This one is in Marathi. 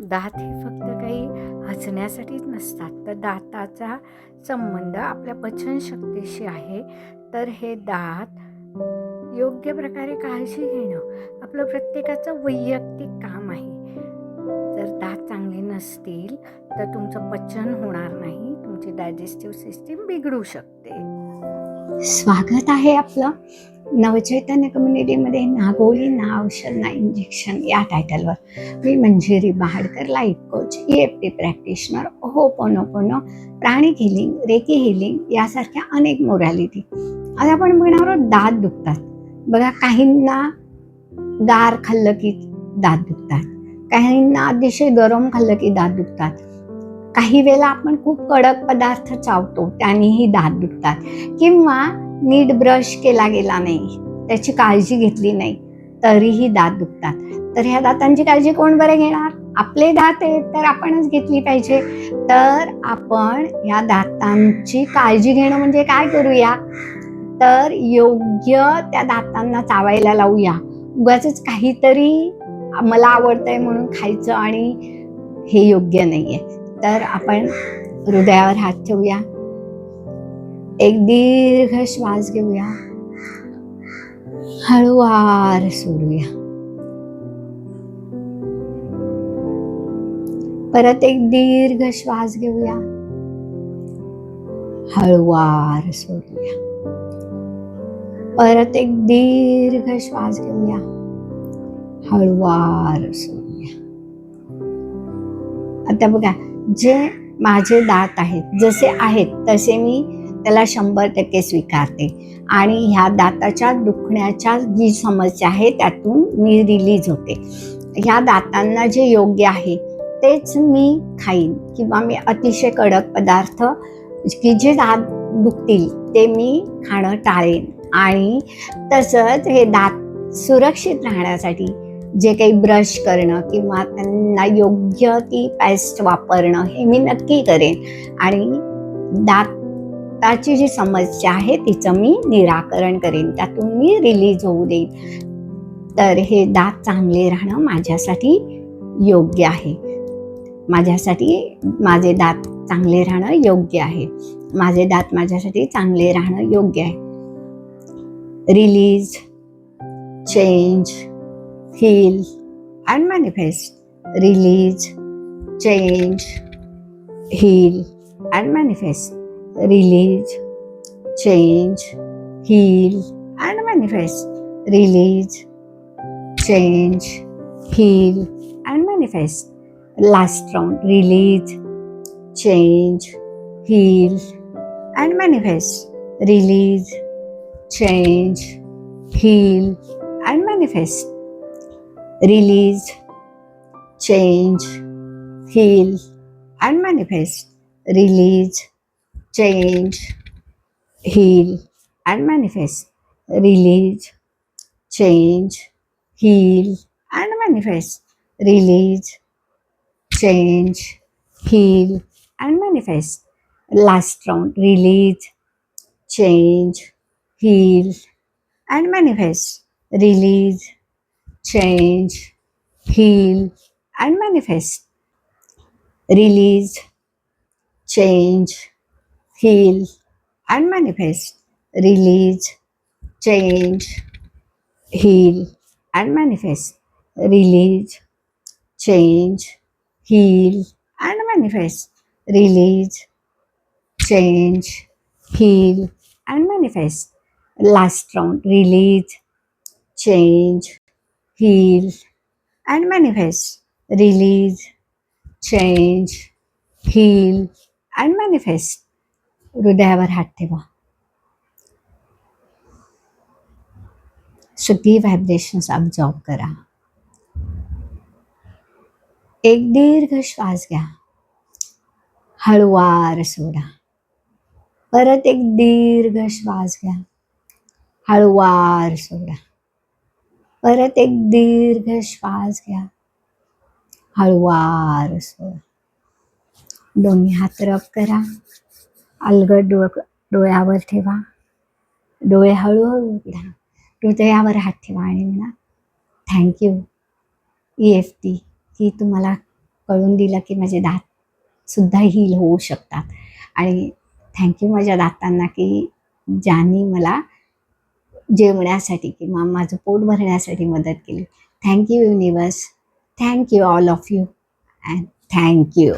दात हे फक्त काही हसण्यासाठीच नसतात, तर दाताचा संबंध आपल्या पचनशक्तीशी आहे. तर हे दात योग्य प्रकारे काळजी घेणं आपलं प्रत्येकाचं वैयक्तिक काम आहे. जर दात चांगले नसतील तर तुमचं पचन होणार नाही, तुमची डायजेस्टिव्ह सिस्टीम बिघडू शकते. स्वागत आहे आपलं नवचैतन्य कम्युनिटीमध्ये. नागोली ना औषध ना इंजेक्शन या टायटलवर मी Manjiri Bahadkar, life coach, EFT practitioner, ho'oponopono, pranic healing, reiki healing यासारख्या अनेक मोडॅलिटी. आज आपण बघणार आहोत दात दुखतात. बघा, काहींना गार खाल्लं की दात दुखतात, काहींना अतिशय गरम खाल्लं की दात दुखतात, काही वेळेला आपण खूप कडक पदार्थ चावतो त्यानेही दात दुखतात, किंवा नीट ब्रश केला गेला नाही, त्याची काळजी घेतली नाही तरीही दात दुखतात. तर ह्या दातांची काळजी कोण बरे घेणार? आपले दात आहेत तर आपणच घेतली पाहिजे. तर आपण ह्या दातांची काळजी घेणं म्हणजे काय करूया, तर योग्य त्या दातांना चावायला लावूया. उगाचच काहीतरी मला आवडतंय म्हणून खायचं, आणि हे योग्य नाहीये. तर आपण हृदयावर हात ठेवूया, एक दीर्घ श्वास घेऊया, हळूवार सोडूया. परत एक दीर्घ श्वास घेऊया, हळूवार सोडूया. परत एक दीर्घ श्वास घेऊया, हळूवार सोडूया. आता बघा, जे माझे दात आहेत जसे आहेत तसे मी त्याला 100% स्वीकारते, आणि ह्या दाताच्या दुखण्याच्या जी समस्या आहे त्यातून मी रिलीज होते. ह्या दातांना जे योग्य आहे तेच मी खाईन, किंवा मी अतिशय कडक पदार्थ की जे दात दुखतील ते मी खाणं टाळेन. आणि तसंच हे दात सुरक्षित राहण्यासाठी जे काही ब्रश करणं किंवा त्यांना योग्य ती पेस्ट वापरणं हे मी नक्की करेन, आणि दाताची जी समस्या आहे तिचं मी निराकरण करेन, त्यातून मी रिलीज होऊ देईन. तर हे दात चांगले राहणं माझ्यासाठी योग्य आहे. माझ्यासाठी माझे दात चांगले राहणं योग्य आहे. माझे दात माझ्यासाठी चांगले राहणं योग्य आहे. Release, change, heal and manifest. Release, change, heal and manifest. Release, change, heal and manifest. Release, change, heal and manifest. Last round. Release, change, heal and manifest. Release, change, heal and manifest. Release, change, heal and manifest. Release, change, heal and manifest. Release, change, heal and manifest. Release, change, heal and manifest. Last round. Release, change, heal and manifest. Release, change, heal and manifest. Release, change, heal and manifest. Release, change, heal and manifest. Release, change, heal and manifest. Release, change, heal and manifest. Last round. Release, change, heal and manifest. Release, change, heal and manifest. हृदयावर हात ठेवा. सगळी व्हायब्रेशन्स ऑब्झर्व करा. एक दीर्घ श्वास घ्या, हळूवार सोडा. परत एक दीर्घ श्वास घ्या, हळूवार सोडा. परत एक दीर्घ श्वास घ्या, हळूवार सोडा. दोन्ही हात रब करा, अलगद डोळ्यावर ठेवा, डोळे हळूहळू उघडा, हृदयावर हात ठेवा आणि म्हणा थँक्यू EFT की तुम्हाला कळून दिलं की माझे दातसुद्धा हील होऊ शकतात. आणि थँक्यू माझ्या दातांना की ज्यांनी मला जेवण्यासाठी किंवा माझं पोट भरण्यासाठी मदत केली. Thank you universe, thank you all of you and thank you.